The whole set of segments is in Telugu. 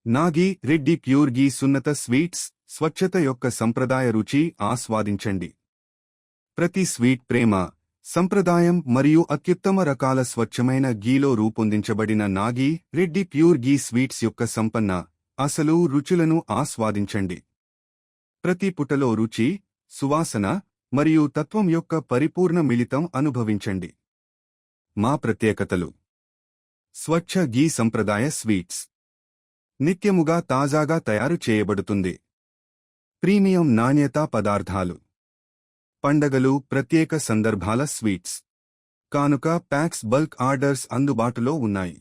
నాగి రెడ్డి ప్యూర్ గీ సున్నత స్వీట్స్ స్వచ్ఛత యొక్క సంప్రదాయ రుచి ఆస్వాదించండి. ప్రతి స్వీట్ ప్రేమ, సంప్రదాయం మరియు అత్యుత్తమ రకాల స్వచ్ఛమైన గీలో రూపొందించబడిన నాగి రెడ్డి ప్యూర్ గీ స్వీట్స్ యొక్క సంపన్న, అసలు రుచులను ఆస్వాదించండి. ప్రతి పుటలో రుచి, సువాసన మరియు తత్వం యొక్క పరిపూర్ణ మిళితం అనుభవించండి. మా ప్రత్యేకతలు: స్వచ్ఛ గీ సంప్రదాయ స్వీట్స్ నిత్యముగా తాజాగా తయారు చేయబడుతుంది. ప్రీమియం నాణ్యతా పదార్థాలు, పండగలు, ప్రత్యేక సందర్భాల స్వీట్స్, కానుక ప్యాక్స్, బల్క్ ఆర్డర్స్ అందుబాటులో ఉన్నాయి.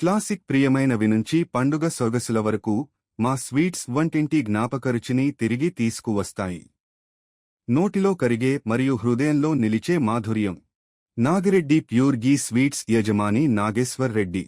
క్లాసిక్ ప్రియమైనవి నుంచి పండుగ సొగసుల వరకు మా స్వీట్స్ వంటింటి జ్ఞాపకరుచిని తిరిగి తీసుకువస్తాయి. నోటిలో కరిగే మరియు హృదయంలో నిలిచే మాధుర్యం. నాగిరెడ్డి ప్యూర్ గీ స్వీట్స్ యజమాని నాగేశ్వర్ రెడ్డి.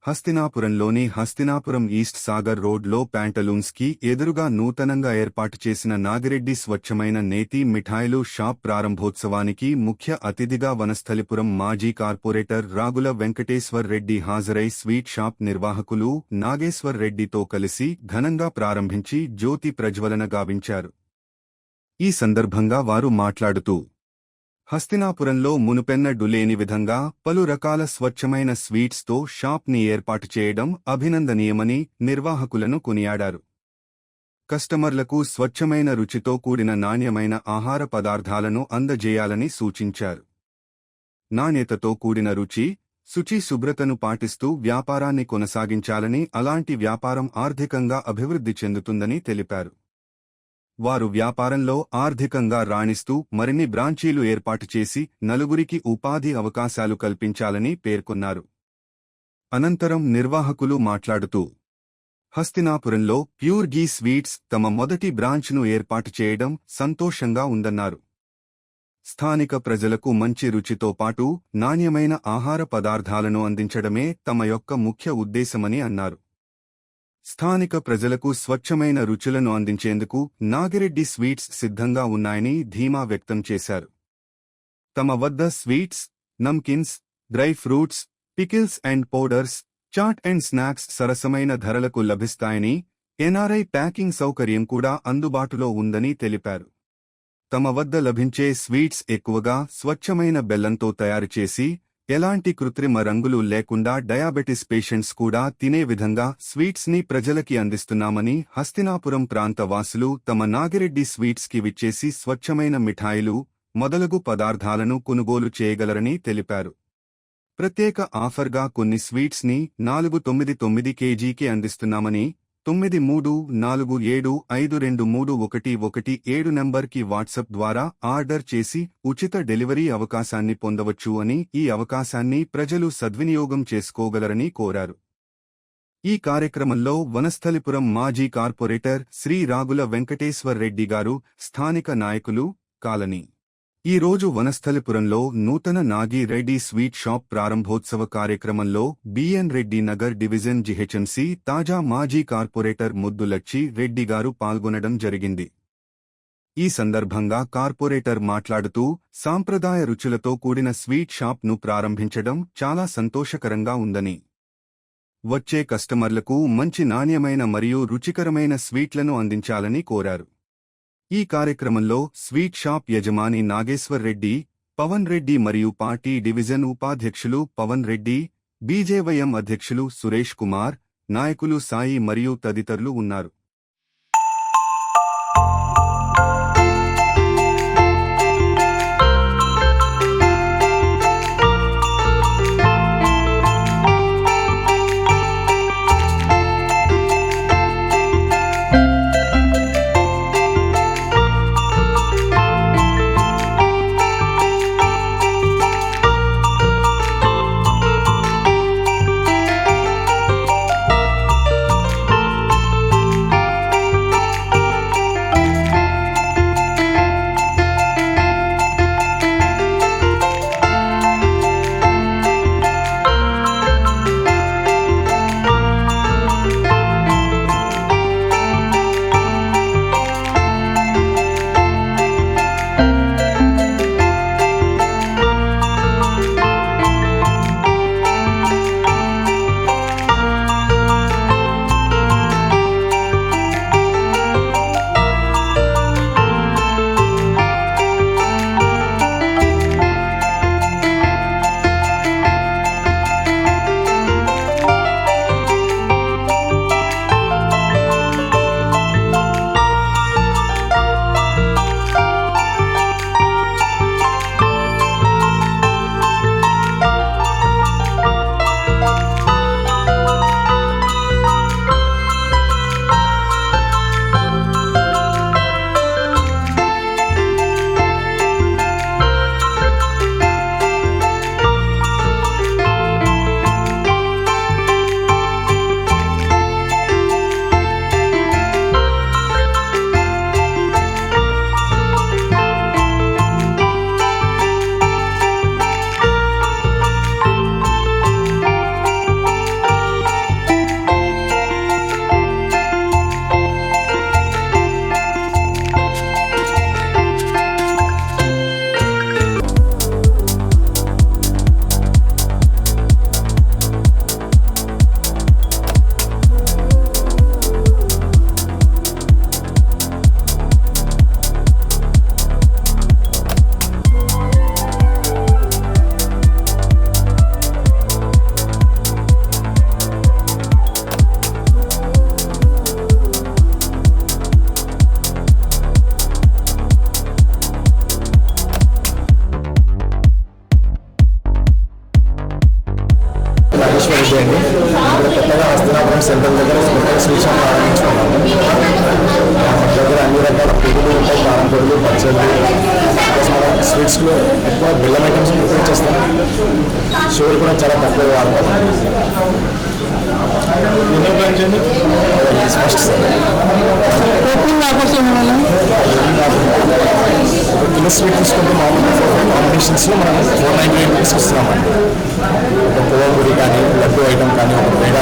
హస్తినాపురంలోని హస్తినాపురం ఈస్ట్ సాగర్ రోడ్లో ప్యాంటలూన్స్కి ఎదురుగా నూతనంగా ఏర్పాటు చేసిన నాగిరెడ్డి స్వచ్ఛమైన నేతి మిఠాయిలు షాప్ ప్రారంభోత్సవానికి ముఖ్య అతిథిగా వనస్థలిపురం మాజీ కార్పొరేటర్ రాగుల వెంకటేశ్వర్ రెడ్డి హాజరై స్వీట్ షాప్ నిర్వాహకులు నాగేశ్వర్ రెడ్డితో కలిసి ఘనంగా ప్రారంభించి జ్యోతి ప్రజ్వలన గావించారు. ఈ సందర్భంగా వారు మాట్లాడుతూ, హస్తినాపురంలో మునుపెన్నడూ లేని విధంగా పలు రకాల స్వచ్ఛమైన స్వీట్స్తో షాప్ని ఏర్పాటు చేయడం అభినందనీయమని నిర్వాహకులను కొనియాడారు. కస్టమర్లకు స్వచ్ఛమైన రుచితో కూడిన నాణ్యమైన ఆహార పదార్థాలను అందజేయాలని సూచించారు. నాణ్యతతో కూడిన రుచి, శుచి, శుభ్రతను పాటిస్తూ వ్యాపారాన్ని కొనసాగించాలని, అలాంటి వ్యాపారం ఆర్థికంగా అభివృద్ధి చెందుతుందని తెలిపారు. వారు వ్యాపారంలో ఆర్థికంగా రాణిస్తూ మరిన్ని బ్రాంచీలు ఏర్పాటు చేసి నలుగురికి ఉపాధి అవకాశాలు కల్పించాలని పేర్కొన్నారు. అనంతరం నిర్వాహకులు మాట్లాడుతూ, హస్తినాపురంలో ప్యూర్ గీ స్వీట్స్ తమ మొదటి బ్రాంచ్ను ఏర్పాటు చేయడం సంతోషంగా ఉందన్నారు. స్థానిక ప్రజలకు మంచి రుచితో పాటు నాణ్యమైన ఆహార పదార్థాలను అందించడమే తమ యొక్క ముఖ్య ఉద్దేశమని అన్నారు. స్థానిక ప్రజలకు స్వచ్ఛమైన రుచులను అందించేందుకు నాగిరెడ్డి స్వీట్స్ సిద్ధంగా ఉన్నాయని ధీమా వ్యక్తం చేశారు. తమ వద్ద sweets, namkeens, dry fruits, pickles and powders, chaat and snacks సరసమైన ధరలకు లభిస్తాయని, ఎన్ఆర్ఐ ప్యాకింగ్ సౌకర్యం కూడా అందుబాటులో ఉందని తెలిపారు. తమ వద్ద లభించే స్వీట్స్ ఎక్కువగా స్వచ్ఛమైన బెల్లంతో తయారుచేసి, ఎలాంటి కృత్రిమ రంగులు లేకుండా డయాబెటిస్ పేషెంట్స్ కూడా తినే విధంగా స్వీట్స్ని ప్రజలకి అందిస్తున్నామని, హస్తినాపురం ప్రాంత వాసులు తమ నాగిరెడ్డి స్వీట్స్కి విచ్చేసి స్వచ్ఛమైన మిఠాయిలు మొదలగు పదార్థాలను కొనుగోలు చేయగలరని తెలిపారు. ప్రత్యేక ఆఫర్గా కొన్ని స్వీట్స్ని 499 కేజీకి అందిస్తున్నామని, 9347523117 నంబర్కి వాట్సాప్ ద్వారా ఆర్డర్ చేసి ఉచిత డెలివరీ అవకాశాన్ని పొందవచ్చు అని, ఈ అవకాశాన్ని ప్రజలు సద్వినియోగం చేసుకోగలరని కోరారు. ఈ కార్యక్రమంలో వనస్థలిపురం మాజీ కార్పొరేటర్ శ్రీ రాగుల వెంకటేశ్వర్ రెడ్డి గారు, స్థానిక నాయకులు, కాలనీ. ఈ రోజు వనస్థలిపురంలో నూతన నాగి రెడ్డి స్వీట్ షాప్ ప్రారంభోత్సవ కార్యక్రమంలో B N Reddy Nagar division GHMC తాజా మాజీ కార్పొరేటర్ ముద్దులచ్చి రెడ్డి గారు పాల్గొనడం జరిగింది. ఈ సందర్భంగా కార్పొరేటర్ మాట్లాడుతూ, సాంప్రదాయ రుచులతో కూడిన స్వీట్ షాప్ను ప్రారంభించడం చాలా సంతోషకరంగా ఉందని, వచ్చే కస్టమర్లకు మంచి నాణ్యమైన మరియు రుచికరమైన స్వీట్లను అందించాలని కోరారు. ఈ కార్యక్రమంలో స్వీట్ షాప్ యజమాని నాగేశ్వర్ రెడ్డి, పవన్ రెడ్డి మరియు పార్టీ డివిజన్ ఉపాధ్యక్షులు పవన్ రెడ్డి, బీజేవైఎం అధ్యక్షులు సురేష్ కుమార్, నాయకులు సాయి మరియు తదితరులు ఉన్నారు. స్వీట్స్ ప్రారంభించుకున్నాము. మన దగ్గర అన్ని రకాల పువ్వులు ఉంటాయి, కారం పొడులు, పచ్చళ్ళు. మనం స్వీట్స్లో ఎక్కువ బెల్లం ఐటమ్స్ ప్రిపేర్ చేస్తాం. షుగర్ కూడా చాలా తక్కువ వాడతాం. ఫస్ట్ సార్ కిలో స్వీట్ తీసుకుంటే మామూలుగా 4 కాంబినేషన్స్లో మనం 498 రూపీస్కి ఇస్తున్నామండి. ఒక పువ్వు పొడి కానీ, లడ్డు ఐటమ్ కానీ, ఒక పేడ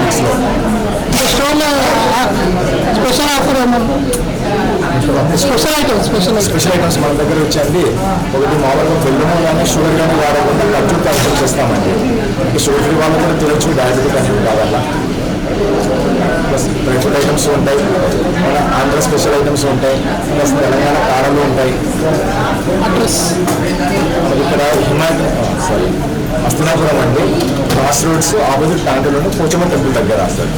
మిక్స్లో. స్పెషల్ ఆఫర్ స్పెషల్ ఐటమ్స్ మన దగ్గర వచ్చండి. ఒకటి మామూలుగా బెల్లము కానీ షుగర్ కానీ వాడకుండా ఖర్జూర్ ఐటమ్స్ చేస్తామండి. షుగర్ ఫ్రీ వాళ్ళు కూడా తినొచ్చు, డయాబెటిక్ అనేది కావాలా. ప్లస్ డ్రై ఫ్రూట్ ఐటమ్స్ ఉంటాయి, ఆంధ్ర స్పెషల్ ఐటమ్స్ ఉంటాయి, ప్లస్ తెలంగాణ కారాలు ఉంటాయి. ఇక్కడ హస్తినాపురం అండి, క్రాస్ రోడ్స్ ఆపోజిట్ ప్యాంటులోని పోచమ్మ టెంపుల్ దగ్గర సార్.